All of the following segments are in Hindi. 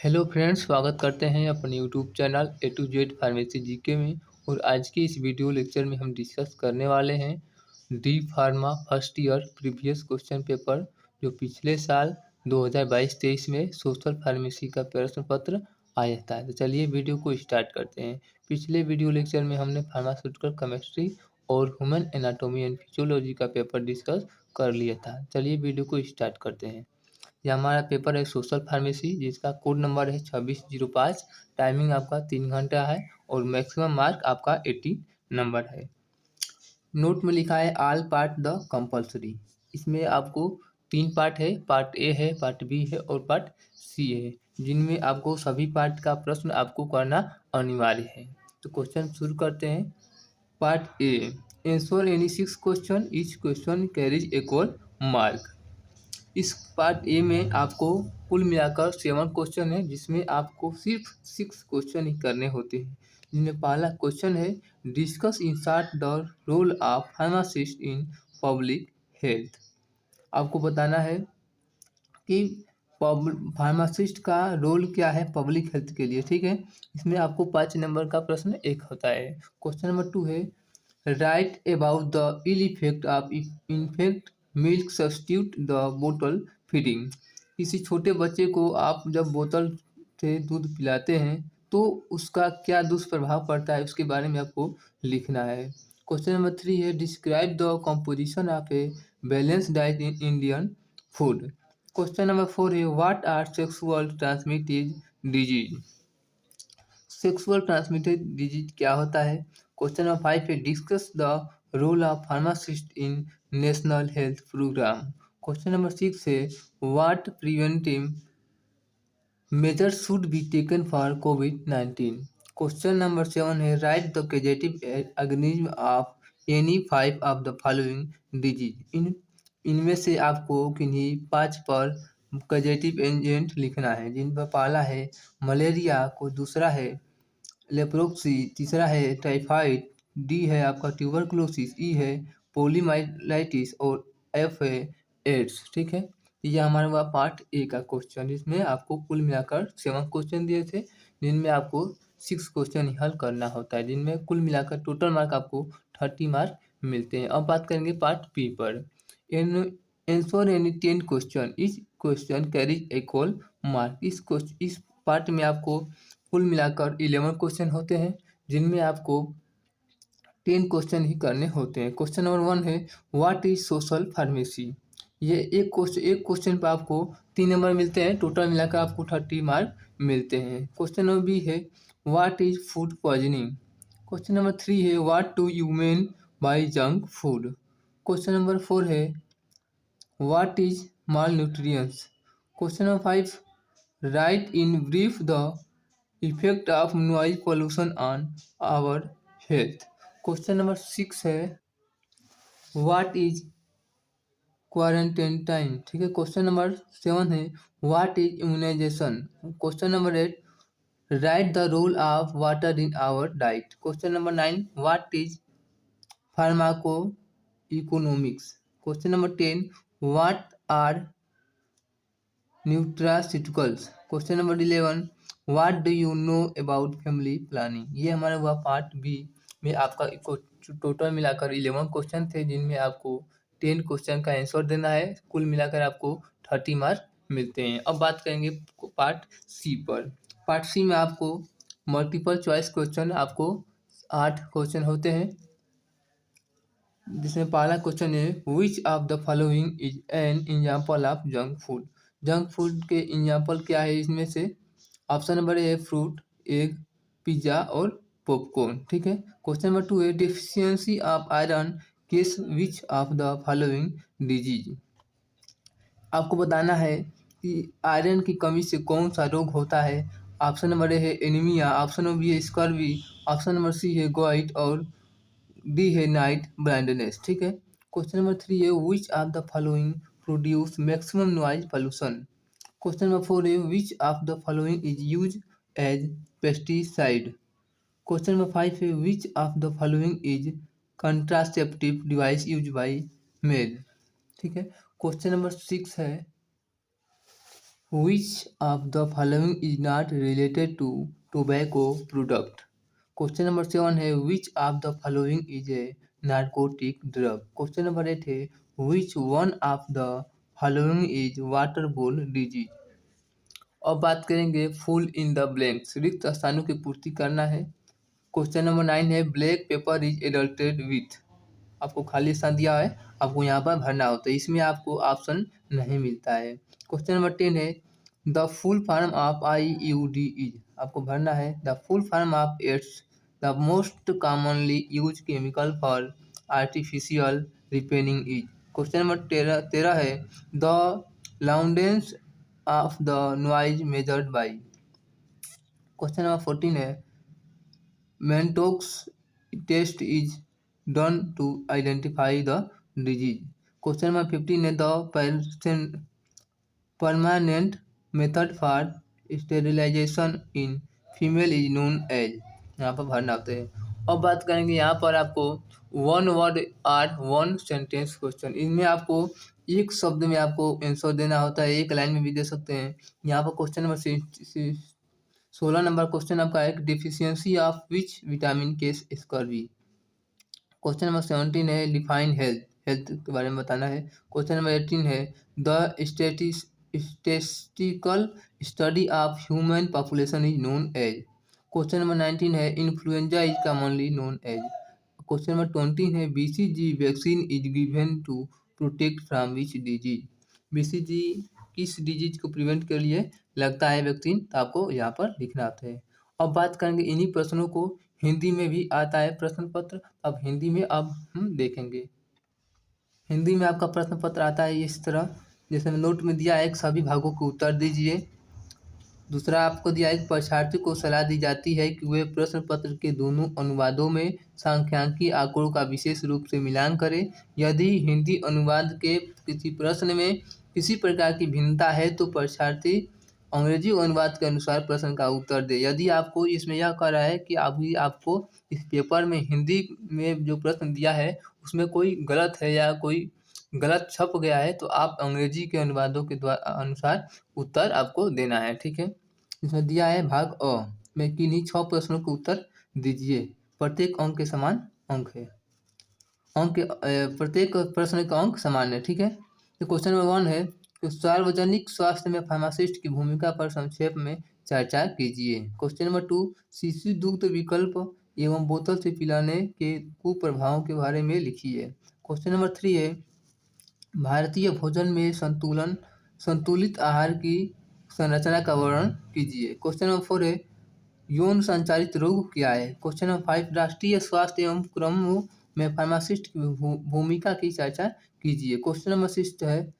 हेलो फ्रेंड्स, स्वागत करते हैं अपने YouTube channel A to Z pharmacy GK में। और आज के इस वीडियो लेक्चर में हम डिस्कस करने वाले हैं D pharma first year previous question paper, जो पिछले साल 2022-23 में सोशल फार्मेसी का प्रश्न पत्र आया था। तो चलिए वीडियो को स्टार्ट करते हैं। पिछले वीडियो लेक्चर में हमने फार्मास्यूटिकल केमिस्ट्री और ह्यूमन एनाटॉमी एंड फिजियोलॉजी का पेपर डिस्कस कर लिया था। चलिए वीडियो को स्टार्ट करते हैं। यह हमारा पेपर है सोशल फार्मेसी, जिसका कोड नंबर है 2605। टाइमिंग आपका 3 घंटा है और मैक्सिमम मार्क आपका 80 नंबर है। नोट में लिखा है ऑल पार्ट द कंपलसरी। इसमें आपको 3 पार्ट है, पार्ट ए है, पार्ट बी है और पार्ट सी है, जिनमें आपको सभी पार्ट का प्रश्न आपको करना अनिवार्य है। तो क्वेश्चन शुरू करते हैं। Part A, answer any 6 question, each question carries equal mark. इस पार्ट ए में आपको कुल मिलाकर 7 क्वेश्चन है, जिसमें आपको सिर्फ 6 क्वेश्चन ही करने होते हैं। जिनमें पहला क्वेश्चन है discuss in short the role of pharmacist in public health. आपको बताना है कि फार्मासिस्ट का रोल क्या है पब्लिक हेल्थ के लिए। ठीक है, इसमें आपको 5 नंबर का प्रश्न एक होता है। क्वेश्चन नंबर 2 है write about the ill effect of infect milk substitute the बोतल फीडिंग। किसी छोटे बच्चे को आप जब बोतल से दूध पिलाते हैं तो उसका क्या दुष्प्रभाव पड़ता है, उसके बारे में आपको लिखना है। क्वेश्चन नंबर 3 है describe the composition of a balance diet in Indian food. Question number 4 है what are sexual transmitted disease. Sexual transmitted disease क्या होता है। क्वेश्चन नंबर 5 है discuss the role of pharmacist in national health program. Question number 6 है what preventive measures should be taken for कोविड-19। क्वेश्चन नंबर 7 है write the causative organism of any 5 of the following disease. इनमें से आपको किन्हीं 5 पर केजेटिव एजेंट लिखना है, जिन पर पहला है मलेरिया, को दूसरा है लेप्रोक्सी, तीसरा है टाइफाइड, डी है आपका ट्यूबरकुलोसिस, ई है पोलीमाइलाइटिस और एफ है एड्स। ठीक है, यह हमारा हुआ पार्ट ए का क्वेश्चन, जिसमें आपको कुल मिलाकर 7 क्वेश्चन दिए थे, जिनमें आपको 6 क्वेश्चन ही हल करना होता है, जिनमें कुल मिलाकर टोटल मार्क आपको 30 मार्क मिलते हैं। अब बात करेंगे पार्ट बी पर। इन आंसर एनी 10 क्वेश्चन, इस क्वेश्चन कैरीज इक्वल मार्क। इस पार्ट में आपको कुल मिलाकर 11 क्वेश्चन होते हैं, जिनमें आपको 10 क्वेश्चन ही करने होते हैं। क्वेश्चन नंबर 1 है व्हाट इज सोशल फार्मेसी। ये एक क्वेश्चन पर आपको 3 नंबर मिलते हैं, टोटल मिलाकर आपको 30 मार्क मिलते हैं। क्वेश्चन नंबर बी है what is food poisoning. Question number 3 है what do you mean by junk food. Question number 4 है what is mal nutrients. Question number 5 write in brief the effect of noise pollution on our health. Question number 6 है व्हाट इज क्वारंटाइन टाइम। ठीक है, क्वेश्चन नंबर 7 है what is immunisation. Question number 8 write the role of water in our diet. Question number 9 what is pharmacoeconomics. Question number 10 what are nutraceuticals. Question number 11 what do you know about family planning. ये हमारा हुआ पार्ट बी में आपका टोटल मिलाकर 11 क्वेश्चन थे, जिनमें आपको 10 क्वेश्चन का आंसर देना है। कुल मिलाकर आपको 30 मार्क मिलते हैं। अब बात करेंगे पार्ट सी पर। पार्ट सी में आपको मल्टीपल चॉइस क्वेश्चन आपको 8 क्वेश्चन होते हैं, जिसमें पहला क्वेश्चन है which of the following is an example of junk food. Junk food के एग्जाम्पल क्या है इसमें से। Option number a fruit, egg, pizza और पॉपकॉर्न। ठीक है, क्वेश्चन नंबर 2 है deficiency of iron case which of the following disease. आपको बताना है कि आयरन की कमी से कौन सा रोग होता है। ऑप्शन नंबर ए है एनीमिया, ऑप्शन नंबर बी है स्कर्वी, ऑप्शन नंबर सी है गोइट और डी है नाइट ब्लाइंडनेस। ठीक है, क्वेश्चन नंबर 3 है which of the following produce maximum noise pollution. Question number 4 है which of the following is use as pesticide. Question number 5 है which of the following is contraceptive device use by male. ठीक है, क्वेश्चन नंबर 6 है Which of the following is not related to tobacco product? Question number 7 है which of the following is a narcotic drug? Question number 8 है which one of the following is waterborne disease? अब बात करेंगे फुल इन द ब्लैंक्स, रिक्त स्थानों की पूर्ति करना है। क्वेश्चन नंबर 9 है ब्लैक पेपर इज एडल्टेड विथ। आपको खाली स्थान दिया है, आपको यहाँ पर भरना होता है, इसमें आपको ऑप्शन नहीं मिलता है। क्वेश्चन नंबर 10 है the full form of IUD is. आपको भरना है the full form of AIDS the most commonly use chemical for artificial repairing is. Question number 13 है the loudness of the noise measured by. Question number 14 है Mantoux test is done to identify the disease. Question number 15 है the permanent method for sterilization in female is known as। यहाँ पर भरना होता है। अब बात करेंगे यहाँ पर आपको वन वर्ड और वन सेंटेंस क्वेश्चन, इनमें आपको एक शब्द में आपको आंसर देना होता है, एक लाइन में भी दे सकते हैं। यहाँ पर क्वेश्चन नंबर 16 नंबर क्वेश्चन आपका है deficiency of which vitamin case scurvy. Question number 17 है डिफाइन हेल्थ, हेल्थ के बारे में बताना है। क्वेश्चन नंबर 18 है the statistical study of human population is known as. Question number 19 है influenza is commonly known as. Question number 20 है BCG vaccine is given to protect from which disease. BCG किस डिजीज को प्रिवेंट के लिए लगता है वैक्सीन, तो आपको यहाँ पर लिखना आता है। अब बात करेंगे इन्हीं प्रश्नों को हिंदी में भी आता है प्रश्न पत्र। अब हिंदी में अब हम देखेंगे, हिंदी में आपका प्रश्न पत्र आता है इस तरह, जैसे नोट में दिया है सभी भागों को उत्तर दीजिए। दूसरा आपको दिया है परीक्षार्थी को सलाह दी जाती है कि वे प्रश्न पत्र के दोनों अनुवादों में सांख्यिकी आंकड़ों का विशेष रूप से मिलान करें। यदि हिंदी अनुवाद के किसी प्रश्न में किसी प्रकार की भिन्नता है तो परीक्षार्थी अंग्रेजी अनुवाद के अनुसार प्रश्न का उत्तर दे। यदि आपको इसमें यह कह रहा है कि अभी आपको इस पेपर में हिंदी में जो प्रश्न दिया है उसमें कोई गलत है या कोई गलत छप गया है तो आप अंग्रेजी के अनुवादों के अनुसार उत्तर आपको देना है, ठीक है। इसमें दिया है भाग अ में किन्हीं 6 प्रश्नों के उत्तर दीजिए, प्रत्येक अंक के समान अंक है, अंक प्रत्येक प्रश्न का अंक समान है, ठीक है। तो क्वेश्चन नंबर 1 है तो सार्वजनिक स्वास्थ्य में फार्मासिस्ट की भूमिका पर संक्षेप में चर्चा कीजिए। क्वेश्चन नंबर 2 शिशु दुग्ध विकल्प एवं बोतल से पिलाने के कुप्रभावों के बारे में लिखिए। क्वेश्चन नंबर 3 है भारतीय भोजन में संतुलित आहार की संरचना का वर्णन कीजिए। क्वेश्चन नंबर 4 है यौन संचारित रोग क्या है। क्वेश्चन नंबर 5 राष्ट्रीय स्वास्थ्य एवं क्रमों में फार्मासिस्ट की भूमिका की चर्चा कीजिए। क्वेश्चन नंबर 6 है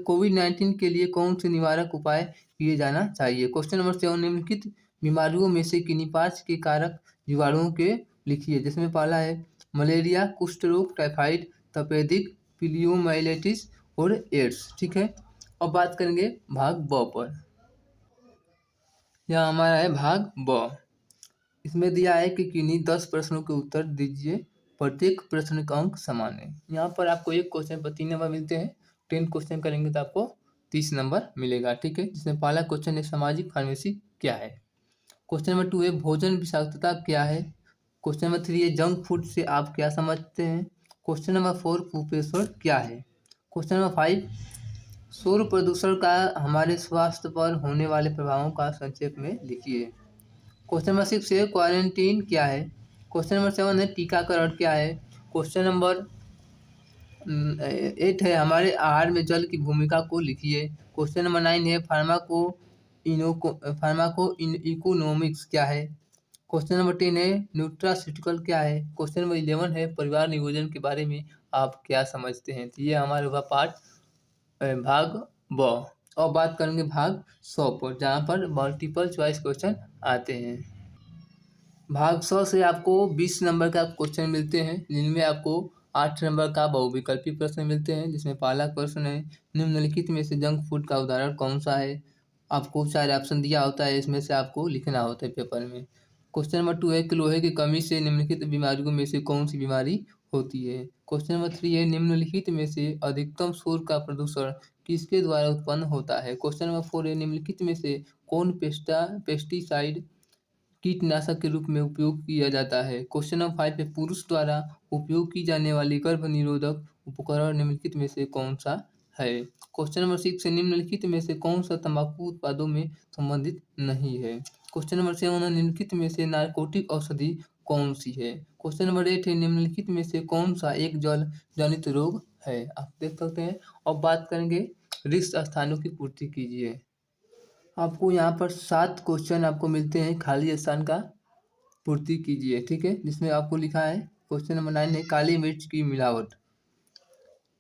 कोविड-19 के लिए कौन से निवारक उपाय किए जाना चाहिए। क्वेश्चन नंबर 7 निम्नलिखित बीमारियों में से किन्हीं 5 के कारक जीवाणुओं के लिखिए, जिसमें पहला है मलेरिया, कुष्ठ रोग, टाइफाइड, तपेदिक, पिलियोमाइलिटिस और एड्स, ठीक है। अब बात करेंगे भाग ब पर। यह हमारा है भाग ब। इसमें दिया है कि किन्हीं 10 प्रश्नों के उत्तर दीजिए, प्रत्येक प्रश्न का अंक समान है। यहाँ पर आपको एक क्वेश्चन पर 3 नंबर मिलते हैं, 10 क्वेश्चन करेंगे तो आपको 30 नंबर मिलेगा, ठीक है। जिसमें पहला क्वेश्चन है सामाजिक फार्मेसी क्या है। क्वेश्चन नंबर 2 है भोजन विषाक्तता क्या है। क्वेश्चन नंबर 3 है जंक फूड से आप क्या समझते हैं। क्वेश्चन नंबर 4 कुपोषण क्या है। क्वेश्चन नंबर 5 शोर प्रदूषण का हमारे स्वास्थ्य पर होने वाले प्रभावों का संक्षेप में लिखिए। क्वेश्चन नंबर 6 है क्वारंटीन क्या है। क्वेश्चन नंबर 7 है टीकाकरण क्या है। क्वेश्चन नंबर 8 है हमारे आहार में जल की भूमिका को लिखिए। क्वेश्चन नंबर 9 है फार्माको इकोनॉमिक्स क्या है। क्वेश्चन नंबर 10 है न्यूट्रास्यूटिकल क्या है। क्वेश्चन नंबर 11 है परिवार नियोजन के बारे में आप क्या समझते हैं। तो ये हमारे हुआ पार्ट भाग ब। और बात करेंगे भाग 100 पर, जहाँ पर मल्टीपल चॉइस क्वेश्चन आते हैं। भाग 100 से आपको 20 नंबर का क्वेश्चन मिलते हैं, जिनमें आपको 8 नंबर का बहुविकल्पी प्रश्न मिलते हैं, जिसमें पहला प्रश्न है निम्नलिखित में से जंक फूड का उदाहरण कौन सा है। आपको सारे ऑप्शन दिया होता है, इसमें से आपको लिखना होता है पेपर में। क्वेश्चन नंबर 2 है कि लोहे की कमी से निम्नलिखित बीमारियों में से कौन सी बीमारी होती है। क्वेश्चन नंबर 3 है, निम्नलिखित में से अधिकतम शोर का प्रदूषण किसके द्वारा उत्पन्न होता है। क्वेश्चन नंबर 4 है, निम्नलिखित में से कौन पेस्टिसाइड कीटनाशक के रूप में उपयोग किया जाता है। क्वेश्चन नंबर 5 है, पुरुष द्वारा उपयोग की जाने वाली गर्भ निरोधक उपकरण निम्नलिखित में से कौन सा है। क्वेश्चन नंबर 6 है, निम्नलिखित में से कौन सा तंबाकू उत्पादों में संबंधित नहीं है। क्वेश्चन नंबर 7 है, निम्नलिखित में से नारकोटिक औषधि कौन सी है। क्वेश्चन नंबर 8 है, निम्नलिखित में से कौन सा एक जल जनित रोग है। आप देख सकते हैं। अब बात करेंगे रिक्त स्थानों की पूर्ति कीजिए। आपको यहाँ पर 7 क्वेश्चन आपको मिलते हैं, खाली स्थान का पूर्ति कीजिए, ठीक है। जिसमें आपको लिखा है क्वेश्चन नंबर 9 है, काली मिर्च की मिलावट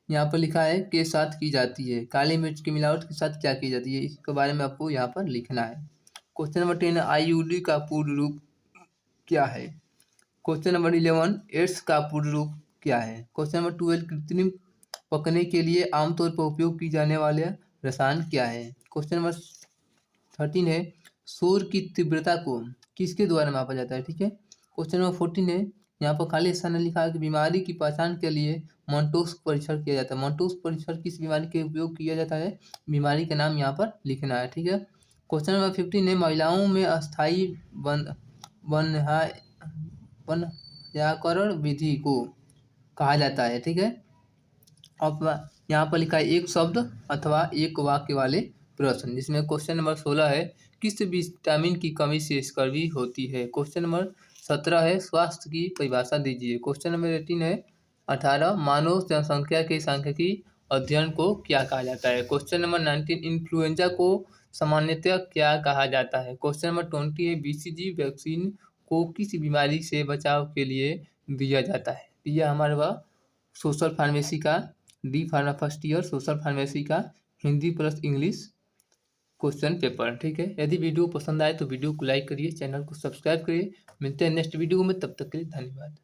यहाँ पर लिखा है के साथ की जाती है। काली मिर्च की मिलावट के साथ क्या की जाती है, इसके बारे में आपको यहाँ पर लिखना है। क्वेश्चन नंबर 10 आईयूडी का पूर्ण रूप क्या है। क्वेश्चन नंबर 11 एड्स का पूर्ण रूप क्या है। क्वेश्चन नंबर 12 कृत्रिम पकने के लिए आमतौर पर उपयोग की जाने वाले रसायन क्या है। क्वेश्चन नंबर 13 है, शोर की तीव्रता को किसके द्वारा मापा जाता है, ठीक है। क्वेश्चन नंबर 14 है, यहाँ पर खाली स्थान में लिखा है कि बीमारी की पहचान के लिए मोन्टोस परीक्षण किया जाता है। मोन्टोस परीक्षण किस बीमारी के उपयोग किया जाता है, बीमारी का नाम यहाँ पर लिखना है, ठीक है। क्वेश्चन नंबर 15 है, महिलाओं में अस्थायी वन्याकरण विधि को कहा जाता है, ठीक है। अब यहाँ पर लिखा है एक शब्द अथवा एक वाक्य वाले प्रश्न, जिसमें क्वेश्चन नंबर 16 है, किस विटामिन की कमी से स्कर्वी होती है। क्वेश्चन नंबर 17 है, स्वास्थ्य की परिभाषा दीजिए। क्वेश्चन नंबर 18 मानव जनसंख्या के सांख्यिकी अध्ययन को क्या कहा जाता है। क्वेश्चन नंबर 19 इन्फ्लुएंजा को सामान्यतः क्या कहा जाता है। क्वेश्चन नंबर 20 है, बीसीजी वैक्सीन को किस बीमारी से बचाव के लिए दिया जाता है। यह हमारे वह सोशल फार्मेसी का D pharma first year social pharmacy का Hindi plus English question paper, ठीक है। यदि वीडियो पसंद आए तो वीडियो को लाइक करिए, चैनल को सब्सक्राइब करिए। मिलते हैं नेक्स्ट वीडियो में, तब तक के लिए धन्यवाद।